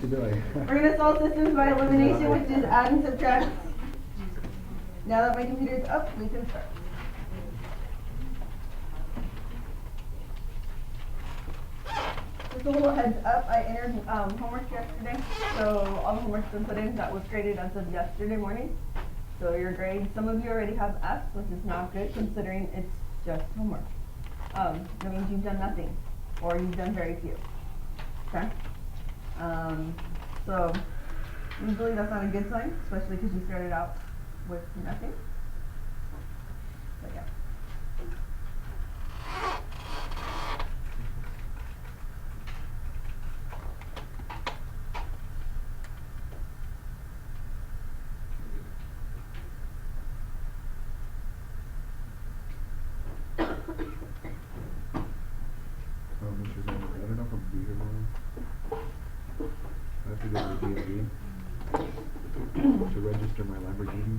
We're going to solve systems by elimination, which is add and subtract. Now that my computer's up, we can start. Just a little heads up, I entered homework yesterday, so all the homework's been put in. That was graded as of yesterday morning. So your grade, some of you already have F's, which is not good considering it's just homework. That means you've done nothing, or you've done very few. Okay? So usually that's not a good sign, especially because you started out with nothing. But yeah. I don't know if I'll be here long. I have to go to the DMV to register my Lamborghini.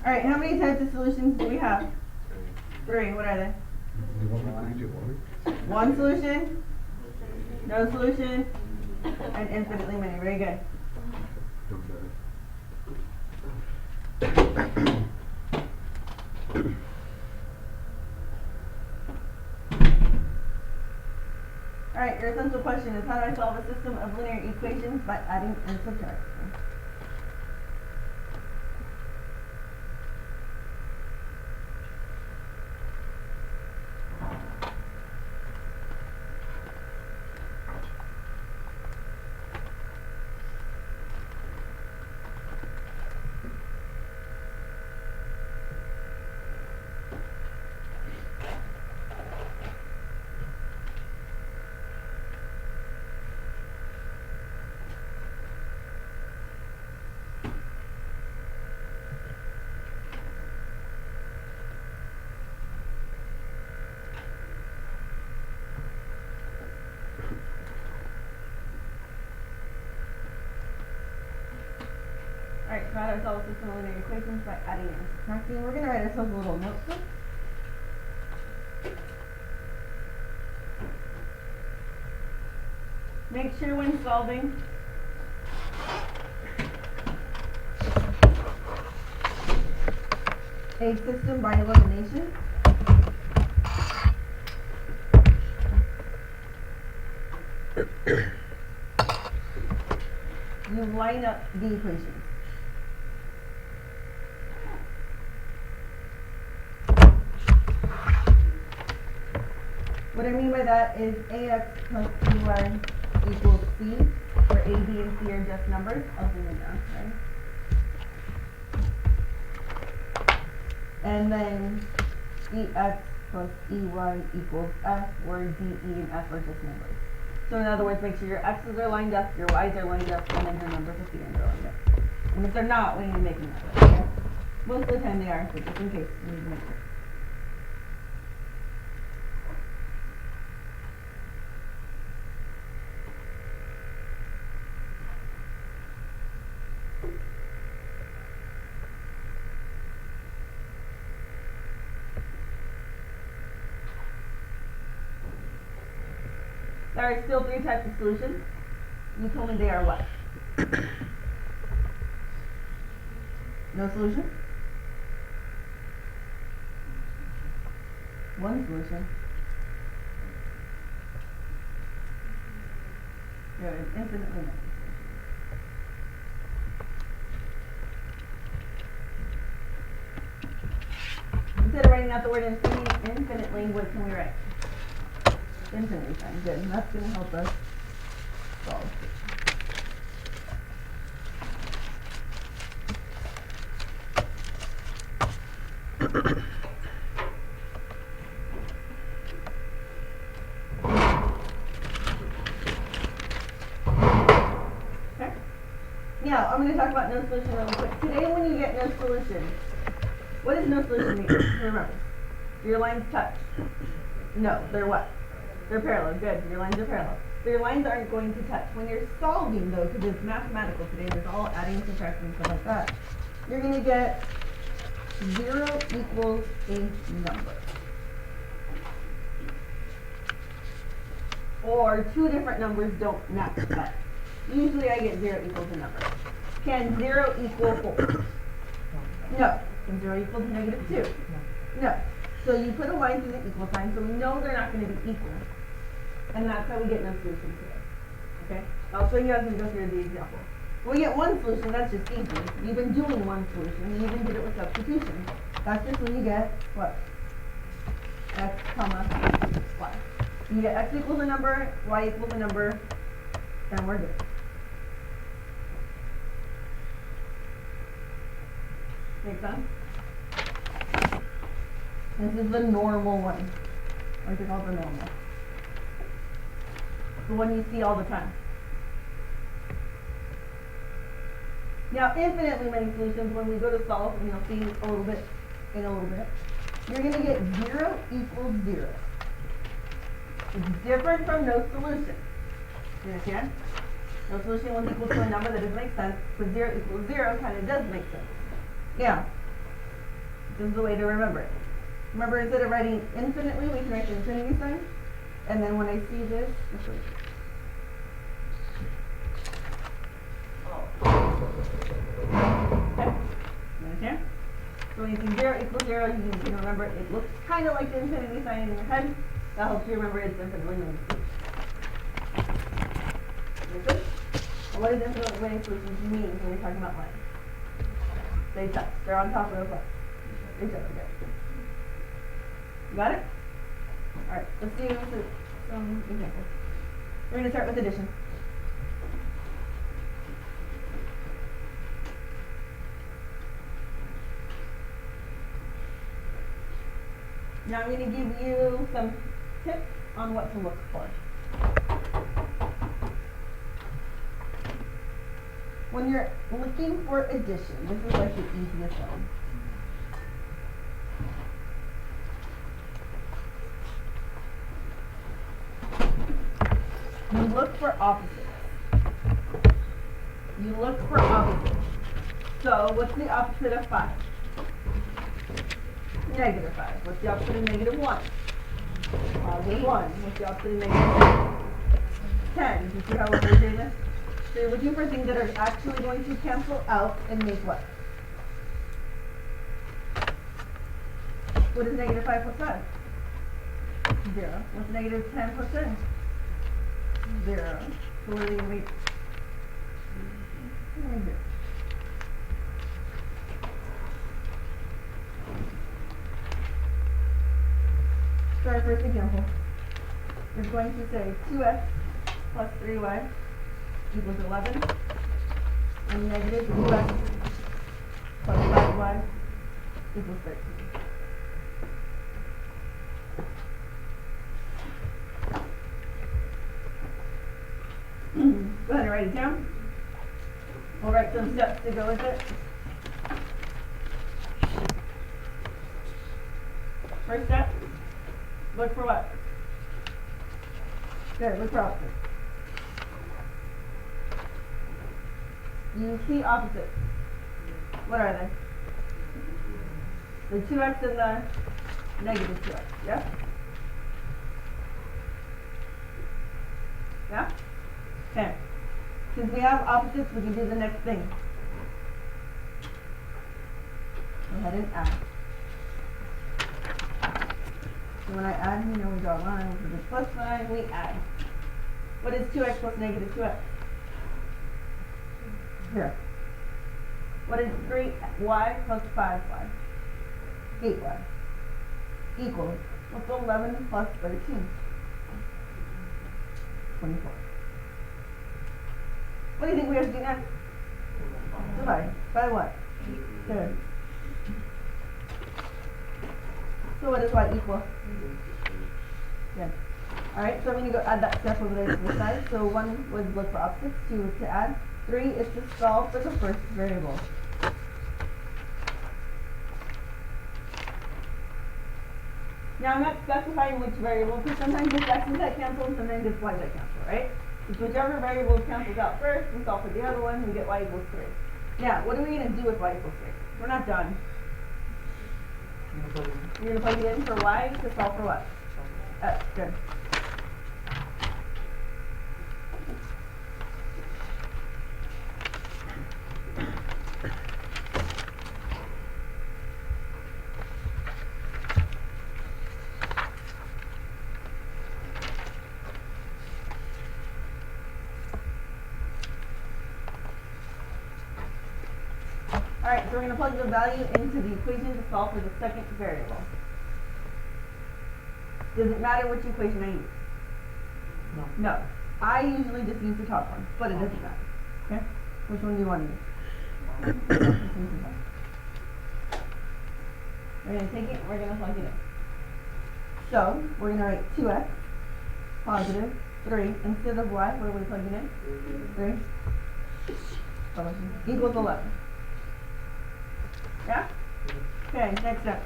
Alright, how many types of solutions do we have? Three. What are they? You want me to get water? One solution, no solution, and infinitely many. Very good. Don't die. Alright, your essential question is how do I solve a system of linear equations by adding and subtracting? Alright, so how do I solve a system of linear equations by adding and subtracting? We're going to write ourselves a little notebook. Make sure when solving a system by elimination, you line up the equations. What I mean by that is ax plus by equals c, where a, b, and c are just numbers. I'll zoom it down, right? And then ex plus ey equals f, where d, e, and f are just numbers. So in other words, make sure your x's are lined up, your y's are lined up, and then your numbers at the end are lined up. And if they're not, we need to make them that way, okay? Most of the time they are, but just in case, we need to make sure. There are still three types of solutions. You told me they are what? No solution? One solution. There is infinitely many solutions. Instead of writing out the word infinitely, what can we write? Infinitely fine, good. And that's going to help us solve. Okay. Now, I'm going to talk about no solution really quick. Today, when you get no solution, what does no solution mean? Remember, your lines touch. No, they're what? They're parallel. Good. Your lines are parallel. So your lines aren't going to touch. When you're solving, though, because it's mathematical today, there's all adding, subtracting, and stuff like that, you're going to get 0 equals a number. or two different numbers don't match that. Usually I get 0 equals a number. Can 0 equal 4? No. Can 0 equal -2? No. So you put a line through the equal sign, so we know they're not going to be equal. And that's how we get no solution today. Okay? I'll show you as we go through the example. When we get one solution, that's just easy. You've been doing one solution. You even did it with substitution. That's just when you get what? X, comma, y. You get x equals a number, y equals a number, and we're good. Make sense? This is the normal one. I like to call it the normal. The one you see all the time. Now, infinitely many solutions, when we go to solve, and you'll see a little bit in a little bit, you're going to get 0 equals 0. It's different from no solution. You understand? No solution was equal to a number that doesn't make sense, but 0 equals 0 kind of does make sense. Yeah. This is the way to remember it. Remember, instead of writing infinitely, we can write the infinity sign. And then when I see this, okay. You understand? So when you see 0 equals 0, you can remember it looks kind of like the infinity sign in your head. That helps you remember it's infinitely many solutions. Understood? And what does infinitely many solutions mean when you're talking about lines? They touch. They're on top of the what? Each other. Okay. You got it? Alright, let's do some examples. We're going to start with addition. Now I'm going to give you some tips on what to look for. When you're looking for addition, this is like the easiest one. You look for opposites. You look for opposites. So what's the opposite of 5? Negative 5. What's the opposite of negative 1? Positive 1. What's the opposite of negative 10? Do you see how we're doing this? So you're looking for things that are actually going to cancel out and make what? What is negative 5 plus 5? 0. What's negative 10 plus 10? 0. So what are we going to make? 0. So our first example is going to say 2x plus 3y equals 11, and negative 2x plus 5y equals 13. Go ahead and write it down. We'll write some steps to go with it. First step, look for what? Good, look for opposites. You see opposites. What are they? The 2x and the negative 2x, yeah? Yeah? Okay. Since we have opposites, we can do the next thing. Go ahead and add. So when I add, you know, we draw a line with the plus sign, we add. What is 2x plus negative 2x? 0. What is 3y plus 5y? 8y. Equals, what's 11 plus 13? 24. What do you think we have to do next? Divide. By what? Good. So what does y equal? Good. Alright, so I'm going to go add that step over there to the side. So 1 was look for opposites, 2 was to add, 3 is to solve for the first variable. Now I'm not specifying which variable, because sometimes it's x's that cancel and sometimes it's y's that cancel, right? So whichever variable cancels out first, we solve for the other one, we get y equals 3. Now, what are we going to do with y equals 3? We're not done. You're going to plug it in for y to solve for what? Good. Alright, so we're gonna plug the value into the equation to solve for the second variable. Does it matter which equation I use? No. No. I usually just use the top one, but it doesn't matter. Okay? Which one do you want to use? We're going to take it, we're going to plug it in. So, we're going to write 2x positive 3 instead of y. What are we plugging in? 3 equals 11. Yeah? Okay, next step.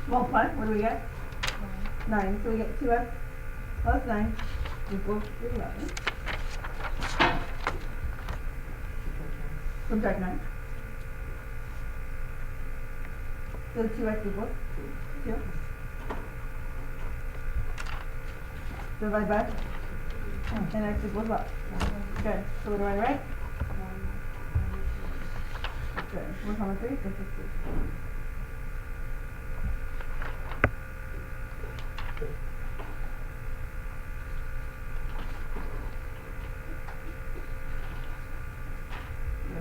Multiply, what do we get? 9. So we get 2x plus 9 equals 11. Subtract 9. So 2x equals 2. Divide by, and x equals what? Good. So what do I write? Good. 1 comma 3, this is 2.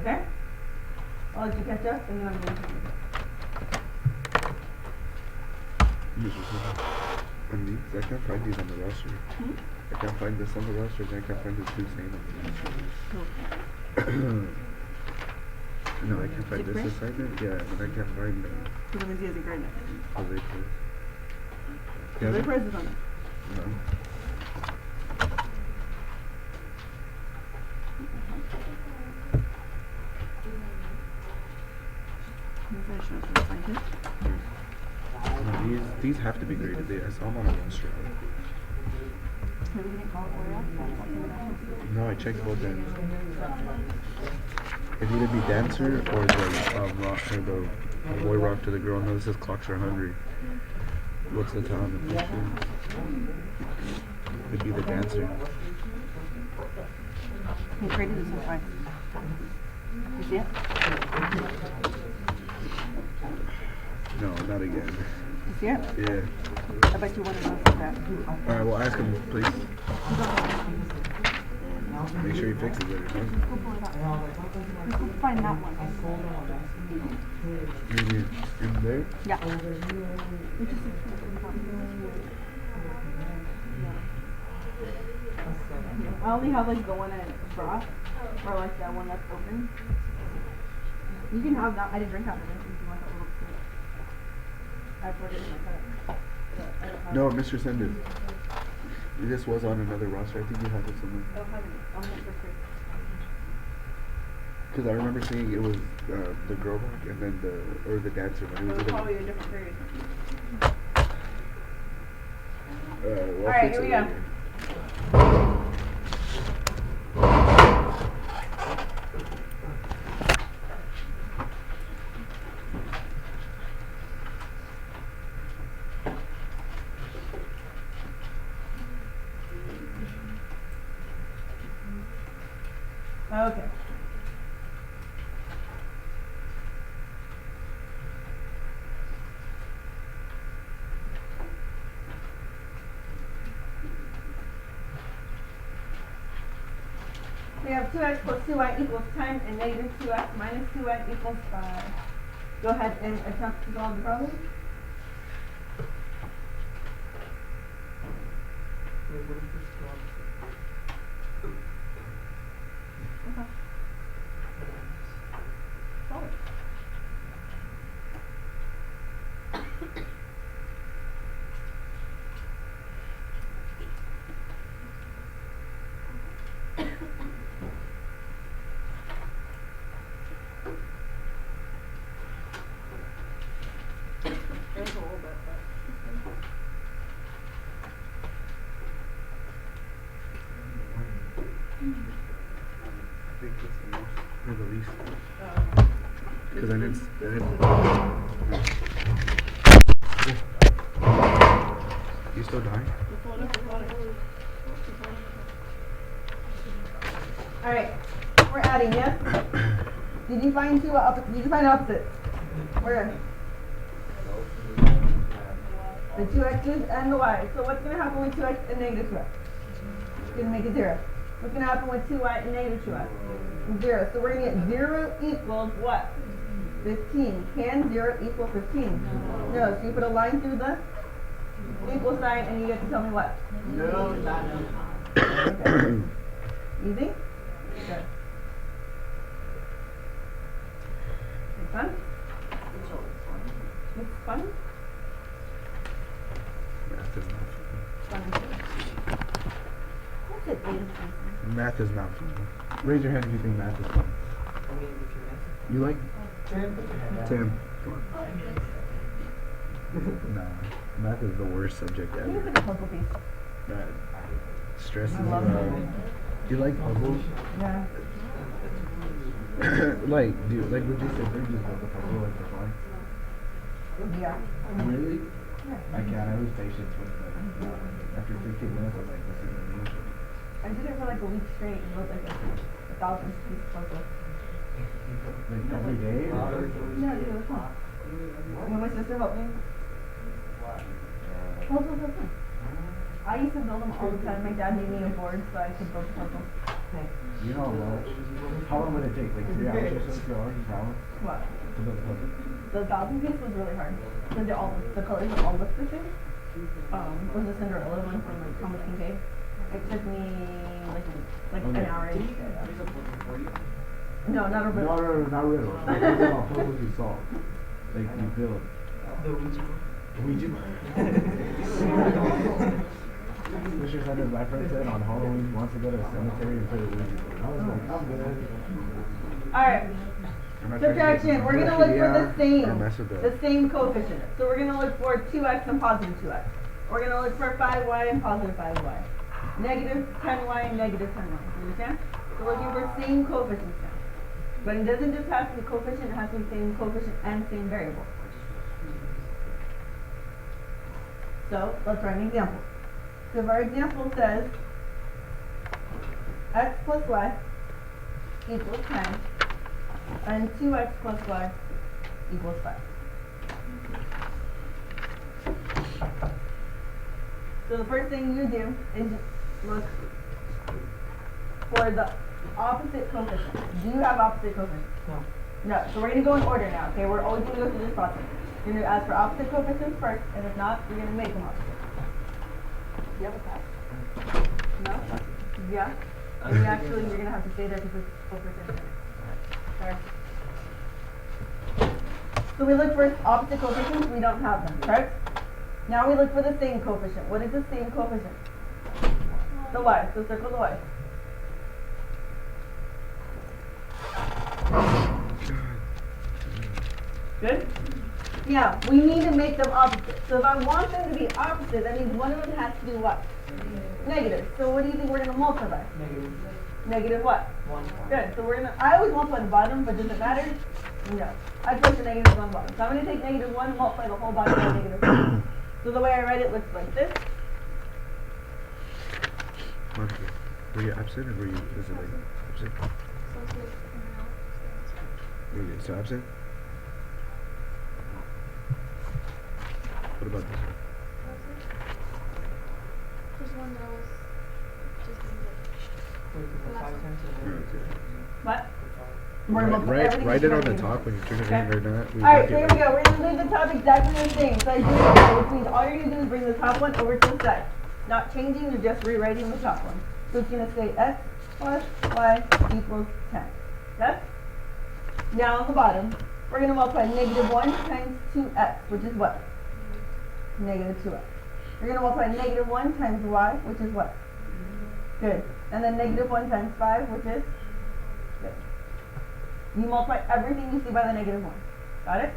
Okay? I'll let you catch up and then I'm going to On these, I can't find these on the roster. I can't find this on the roster, and I can't find this blue stain on the roster. No, I can't find this assignment. Yeah, and I can't find the. So that means he has a grade next. Jose Perez. Jose Perez is on it. No. No, these have to be graded. I saw them on the roster. Maybe he didn't call it Oreo. No, I checked both ends. It'd either be dancer or the rock or the boy rock to the girl. No, this says clocks are hungry. What's the time of this thing? It'd be the dancer. He graded this one twice. You see it? No, not again. You see it? Yeah. I bet you one of those like that. Alright, well ask him, please. Make sure he fixes it. Let's go pull it up. Let's go find that one. Maybe in there? Yeah. I only have like the one at broth, or like that one that's open. You can have that. I didn't drink out of it if you want that little bit. I put it in my cup. No, Mr. Sendin. This was on another roster. I think you had it somewhere. I don't have it. I'll make it for free. Because I remember seeing it was the girl rock and then the dancer. It It was probably a different period. Well, Alright, here we go. Okay. We have 2x plus 2y equals 10 and negative 2x minus 2y equals 5. Go ahead and attempt to solve the problem. Okay. Solve it. There's a little bit, but I think that's the most, or the least. okay. Because I didn't. You still dying? Alright, we're adding, yes? Did you find did you find opposites? Where? The 2x's and the y. So what's going to happen with 2x and negative 2x? It's going to make it 0. What's going to happen with 2y and negative 2y? 0. So we're going to get 0 equals what? 15. Can 0 equal 15? No. So you put a line through the equal sign and you get to tell me what? No, not no. Okay. Easy? Good. It's fun? It's fun? Math is not fun. Fun. What's it, Math is not fun. Raise your hand if you think math is fun. You like? Tim. Come on. Nah. Math is the worst subject You ever. put a puzzle piece. That stresses I you love out. puzzles. Do you like puzzles? Yeah. Like, would you sit there and just build a puzzle like for fun? Yeah. Really? Yeah. I can't. I lose patience with that. After 15 minutes, I'm like, this isn't me. I did it for like a week straight and built like a 1,000-piece puzzle. Like every day? No, dude, it was fun. When my sister helped me, puzzles are fun. I used to build them all the time. My dad made me a board so I could build a puzzle. You know what? How long would it take? Like 3 hours or so? 2 hours? An hour? What? To build a puzzle? The 1,000-piece was really hard because the colors all look the same. Was the Cinderella one from like Thomas Kincaid. It took me like an hour and no, not a riddle. No, not riddles. I'm talking about puzzles you solve. Like you build. The Ouija. Ouija? Mr. Sanders, my friend said on Halloween wants to go to a cemetery and play the Ouija board. I was like, I'm good. Alright. Subtraction. We're going to look for the same coefficient. So we're going to look for 2x and positive 2x. We're going to look for 5y and positive 5y. Negative 10y and negative 10y. You understand? We're looking for same coefficients now. But it doesn't just have to be coefficient, it has to be same coefficient and same variable. So let's write an example. So if our example says x plus y equals 10 and 2x plus y equals 5. So the first thing you do is look for the opposite coefficient. Do you have opposite coefficients? No. No. So we're going to go in order now, okay? We're always going to go through this process. You're going to ask for opposite coefficients first, and if not, you're going to make them opposite. Do you have a pass? No? Yeah? I mean, actually, you're going to have to stay there because it's over 10 minutes. Sorry. So we look for opposite coefficients. We don't have them, correct? Now we look for the same coefficient. What is the same coefficient? The y. So circle the y. Good? Now, we need to make them opposite. So if I want them to be opposite, that means one of them has to be what? Negative. So what do you think we're going to multiply? Negative. Negative what? 1. Good. So we're going to, I always multiply the bottom, but does it matter? No. I place the negatives on the bottom. So I'm going to take negative 1 and multiply the whole bottom by negative 1. So the way I write it looks like this. Were you absent or were you, is it like absent? Were you so absent? What about this one? There's one that was just Okay. What? We're gonna multiply everything Write it on the negative. top when you turn it Okay. in or not. Alright, so here we go. We're going to leave the top exactly the same. So I do it, which means all you're going to do is bring the top one over to the side. Not changing, you're just rewriting the top one. So it's going to say x plus y equals 10. Yes? Now on the bottom, we're going to multiply negative 1 times 2x, which is what? Negative 2x. We're going to multiply negative 1 times y, which is what? Good. And then negative 1 times 5, which is? Good. You multiply everything you see by the negative 1. Got it?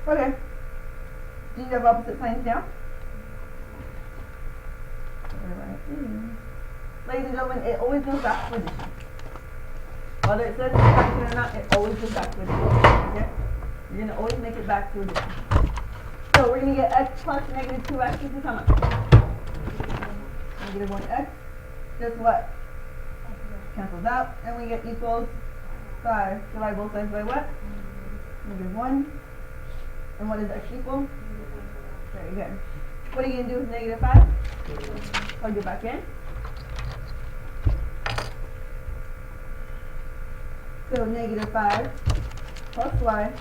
Okay. Do you have opposite signs now? Ladies and gentlemen, it always goes back to addition. Whether it says subtraction or not, it always goes back to addition. Okay? You're going to always make it back to addition. So we're going to get x plus negative 2x, which is how much? Negative 1x. Just what? Cancels out, and we get equals 5. Divide both sides by what? Negative 1. And what is x equal? Very good. What are you going to do with negative 5? Plug it back in. So negative 5 plus y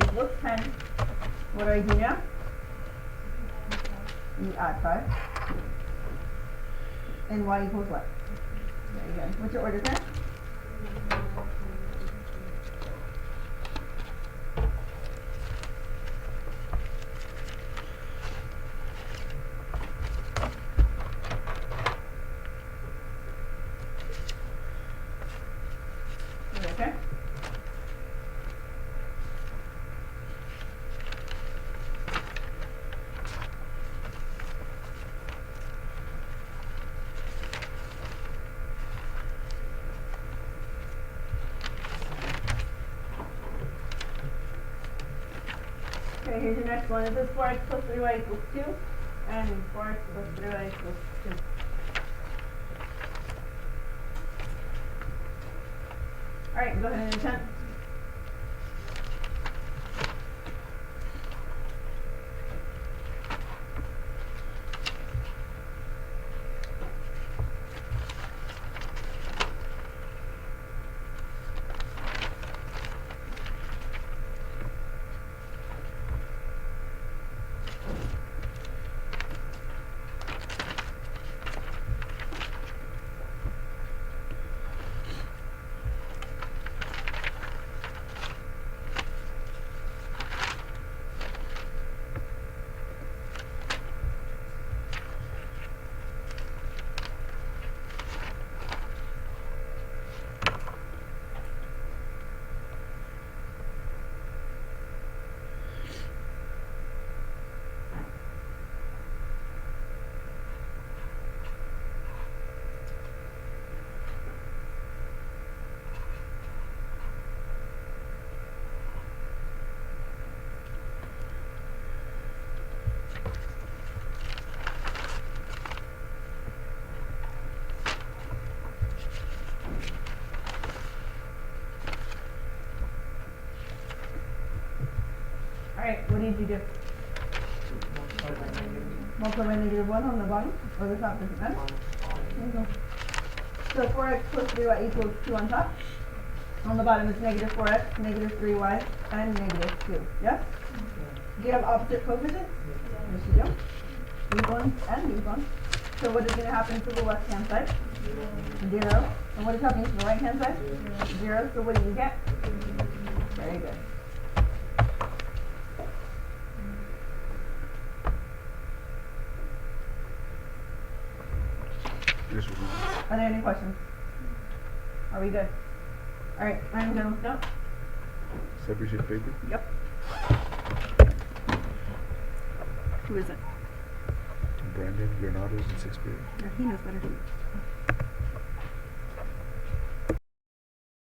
equals 10. What do I do now? You add 5. And y equals what? There you go. What's your order there? Okay. Okay, here's your next one. It says 4x plus 3y equals 2, and 4x plus 3y equals 2. Alright, go ahead and attempt. Alright, what did you do? Multiply by negative 1 on the bottom, or the top, doesn't matter. There you go. So 4x plus 3y equals 2 on top. On the bottom it's negative 4x, negative 3y, and negative 2. Yes? Do you have opposite coefficients? Yes, you do. These ones and these ones. So what is going to happen to the left hand side? 0. And what is happening to the right hand side? 0. So what do you get? Very good. This was nice. Are there any questions? Are we good? Alright, I'm done with notes. Separate sheet of paper? Yep. Who is it? Brandon Granados in 6th grade. He knows better.